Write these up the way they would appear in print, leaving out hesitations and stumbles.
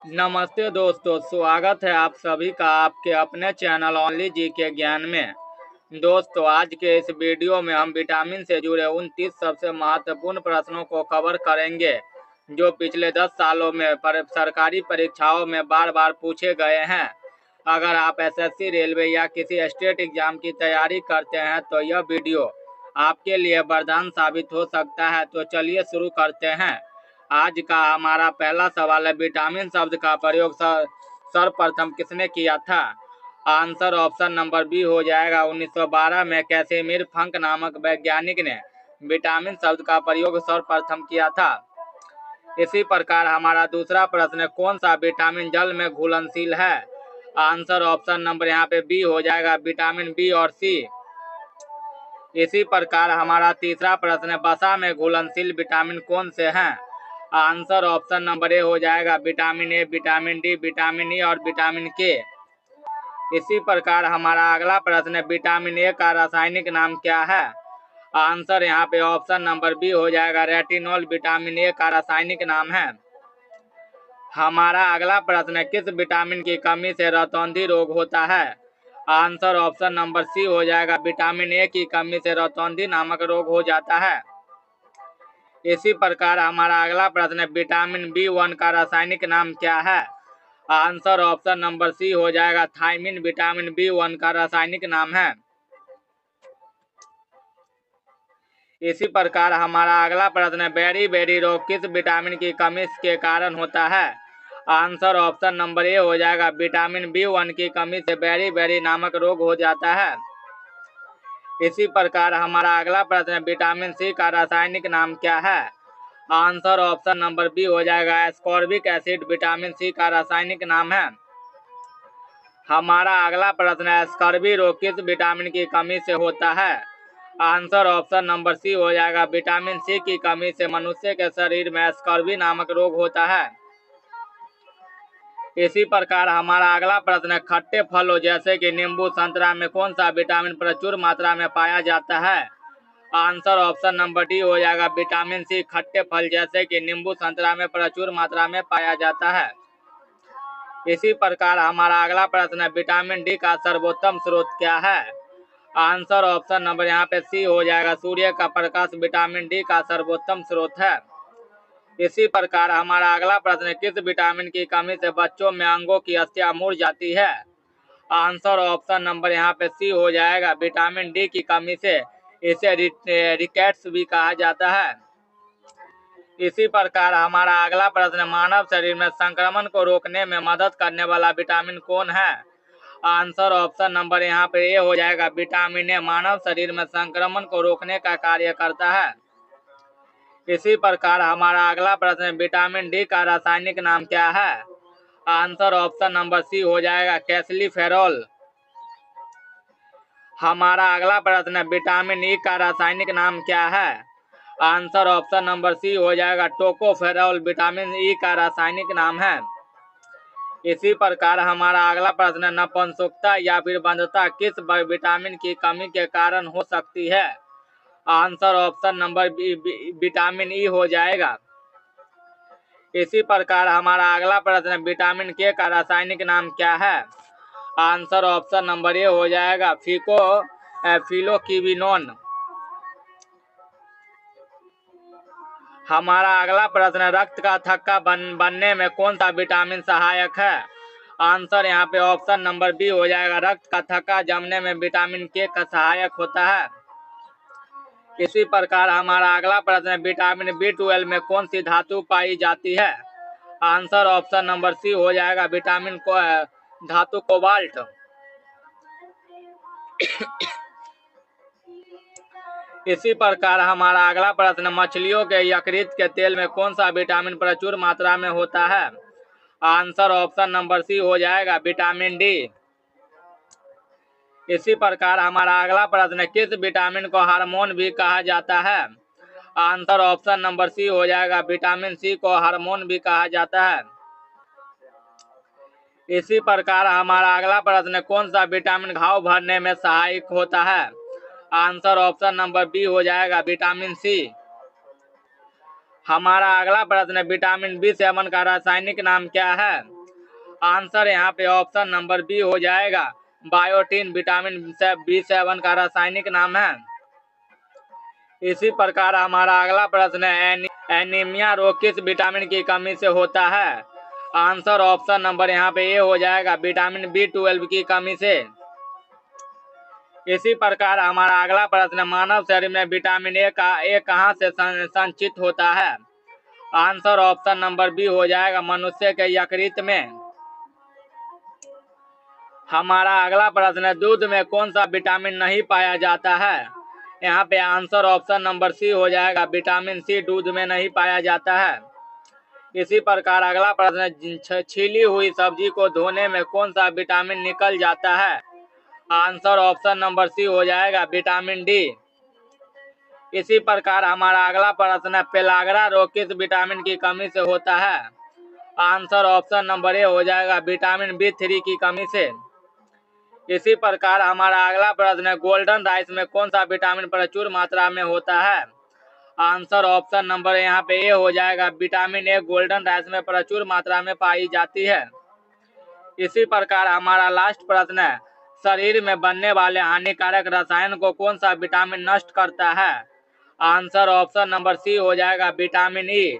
नमस्ते दोस्तों, स्वागत है आप सभी का आपके अपने चैनल ओनली जी के ज्ञान में। दोस्तों, आज के इस वीडियो में हम विटामिन से जुड़े 29 सबसे महत्वपूर्ण प्रश्नों को कवर करेंगे जो पिछले 10 सालों में सरकारी परीक्षाओं में बार बार पूछे गए हैं। अगर आप एसएससी, रेलवे या किसी स्टेट एग्जाम की तैयारी करते हैं तो यह वीडियो आपके लिए वरदान साबित हो सकता है। तो चलिए शुरू करते हैं। आज का हमारा पहला सवाल है, विटामिन शब्द का प्रयोग सर्वप्रथम किसने किया था? आंसर ऑप्शन नंबर बी हो जाएगा 1912 में कैसिमिर फंक नामक वैज्ञानिक ने विटामिन शब्द का प्रयोग सर्वप्रथम किया था। इसी प्रकार हमारा दूसरा प्रश्न है, कौन सा विटामिन जल में घुलनशील है? आंसर ऑप्शन नंबर यहाँ पे बी हो जाएगा विटामिन बी और सी। इसी प्रकार हमारा तीसरा प्रश्न है, वसा में घुलनशील विटामिन कौन से हैं? आंसर ऑप्शन नंबर ए हो जाएगा vitamin A, vitamin D, vitamin E और विटामिन के। इसी प्रकार हमारा अगला प्रश्न है, विटामिन ए का रासायनिक नाम क्या है? आंसर यहाँ पे ऑप्शन नंबर बी हो जाएगा रेटिनॉल विटामिन ए का रासायनिक नाम है। हमारा अगला प्रश्न है, किस विटामिन की कमी से रतौंधी रोग होता है? आंसर ऑप्शन नंबर सी हो जाएगा विटामिन ए की कमी से रतौंधी नामक रोग हो जाता है। इसी प्रकार हमारा अगला प्रश्न है, विटामिन बी1 का रासायनिक नाम क्या है? आंसर ऑप्शन नंबर सी हो जाएगा थायमिन विटामिन बी1 का रासायनिक नाम है। इसी प्रकार हमारा अगला प्रश्न है, बेरी रोग किस विटामिन की कमी के कारण होता है? आंसर ऑप्शन नंबर ए हो जाएगा विटामिन बी1 की कमी से बेरी नामक रोग हो जाता है। इसी प्रकार हमारा अगला प्रश्न है, विटामिन सी का रासायनिक नाम क्या है? आंसर ऑप्शन नंबर बी हो जाएगा एस्कॉर्बिक एसिड विटामिन सी का रासायनिक नाम है। हमारा अगला प्रश्न है, स्कर्वी रोग किस विटामिन की कमी से होता है? आंसर ऑप्शन नंबर सी हो जाएगा विटामिन सी की कमी से मनुष्य के शरीर में स्कर्वी नामक रोग होता है। इसी प्रकार हमारा अगला प्रश्न है, खट्टे फलों जैसे कि नींबू, संतरा में कौन सा विटामिन प्रचुर मात्रा में पाया जाता है? आंसर ऑप्शन नंबर डी हो जाएगा विटामिन सी। खट्टे फल जैसे कि नींबू, संतरा में प्रचुर मात्रा में पाया जाता है। इसी प्रकार हमारा अगला प्रश्न है, विटामिन डी का सर्वोत्तम स्रोत क्या है? आंसर ऑप्शन नंबर यहाँ पे सी हो जाएगा सूर्य का प्रकाश विटामिन डी का सर्वोत्तम स्रोत है। इसी प्रकार हमारा अगला प्रश्न, किस विटामिन की कमी से बच्चों में अंगों की अस्थियां मुड़ जाती है? आंसर ऑप्शन नंबर यहाँ पे सी हो जाएगा विटामिन डी की कमी से। इसे रिकेट्स भी कहा जाता है। इसी प्रकार हमारा अगला प्रश्न, मानव शरीर में संक्रमण को रोकने में मदद करने वाला विटामिन कौन है? आंसर ऑप्शन नंबर यहाँ पे ए हो जाएगा विटामिन ए। मानव शरीर में संक्रमण को रोकने का कार्य करता है। इसी प्रकार हमारा अगला प्रश्न, विटामिन डी का रासायनिक नाम क्या है? आंसर ऑप्शन नंबर सी हो जाएगा कैल्सिफेरॉल। हमारा अगला प्रश्न, विटामिन ई का रासायनिक नाम क्या है? आंसर ऑप्शन नंबर सी हो जाएगा टोकोफेरॉल विटामिन ई का रासायनिक नाम है। इसी प्रकार हमारा अगला प्रश्न, नपुंसकता या फिर बंधता किस विटामिन की कमी के कारण हो सकती है? Answer option number B vitamin E हो जाएगा। इसी प्रकार हमारा अगला प्रश्न, विटामिन के का रासायनिक नाम क्या है? आंसर ऑप्शन नंबर ए हो जाएगा फिलोक्विनोन। हमारा अगला प्रश्न, रक्त का थक्का बनने में कौन सा विटामिन सहायक है? आंसर यहाँ पे ऑप्शन नंबर बी हो जाएगा रक्त का थक्का जमने में विटामिन के का सहायक होता है। इसी प्रकार हमारा अगला प्रश्न, विटामिन बी12 में कौन सी धातु पाई जाती है? आंसर ऑप्शन नंबर सी हो जाएगा विटामिन को धातु कोबाल्ट। इसी प्रकार हमारा अगला प्रश्न, मछलियों के यकृत के तेल में कौन सा विटामिन प्रचुर मात्रा में होता है? आंसर ऑप्शन नंबर सी हो जाएगा विटामिन डी। इसी प्रकार हमारा अगला प्रश्न, किस विटामिन को हार्मोन भी कहा जाता है? आंसर ऑप्शन नंबर सी हो जाएगा विटामिन सी को हार्मोन भी कहा जाता है। इसी प्रकार हमारा अगला प्रश्न, कौन सा विटामिन घाव भरने में सहायक होता है? आंसर ऑप्शन नंबर बी हो जाएगा विटामिन सी। हमारा अगला प्रश्न, विटामिन बी7 का रासायनिक नाम क्या है? आंसर यहाँ पे ऑप्शन नंबर बी हो जाएगा। बायोटिन विटामिन B7 का रासायनिक नाम है। इसी प्रकार हमारा अगला प्रश्न है, एनीमिया रोग किस विटामिन की कमी से होता है? आंसर ऑप्शन नंबर यहाँ पे ए हो जाएगा, विटामिन B12 की कमी से। इसी प्रकार हमारा अगला प्रश्न, मानव शरीर में विटामिन ए कहाँ से संचित होता है? आंसर ऑप्शन नंबर बी हो जाएगा, मनुष्य के यकृत में। हमारा अगला प्रश्न है, दूध में कौन सा विटामिन नहीं पाया जाता है? यहाँ पे आंसर ऑप्शन नंबर सी हो जाएगा, विटामिन सी दूध में नहीं पाया जाता है। इसी प्रकार अगला प्रश्न, छीली हुई सब्जी को धोने में कौन सा विटामिन निकल जाता है? आंसर ऑप्शन नंबर सी हो जाएगा, विटामिन डी। इसी प्रकार हमारा अगला प्रश्न है, पेलाग्रा रोग किस विटामिन की कमी से होता है? आंसर ऑप्शन नंबर ए हो जाएगा, विटामिन B3 की कमी से। इसी प्रकार हमारा अगला प्रश्न है, गोल्डन राइस में कौन सा विटामिन प्रचुर मात्रा में होता है? आंसर ऑप्शन नंबर यहाँ पे ए हो जाएगा, विटामिन ए गोल्डन राइस में प्रचुर मात्रा में पाई जाती है। इसी प्रकार हमारा लास्ट प्रश्न है, शरीर में बनने वाले हानिकारक रसायन को कौन सा विटामिन नष्ट करता है? आंसर ऑप्शन नंबर सी हो जाएगा, विटामिन ई।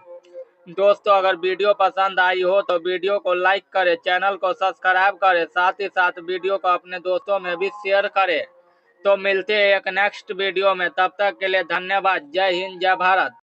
दोस्तों, अगर वीडियो पसंद आई हो तो वीडियो को लाइक करें, चैनल को सब्सक्राइब करें, साथ ही साथ वीडियो को अपने दोस्तों में भी शेयर करें। तो मिलते हैं एक नेक्स्ट वीडियो में, तब तक के लिए धन्यवाद। जय हिंद, जय भारत।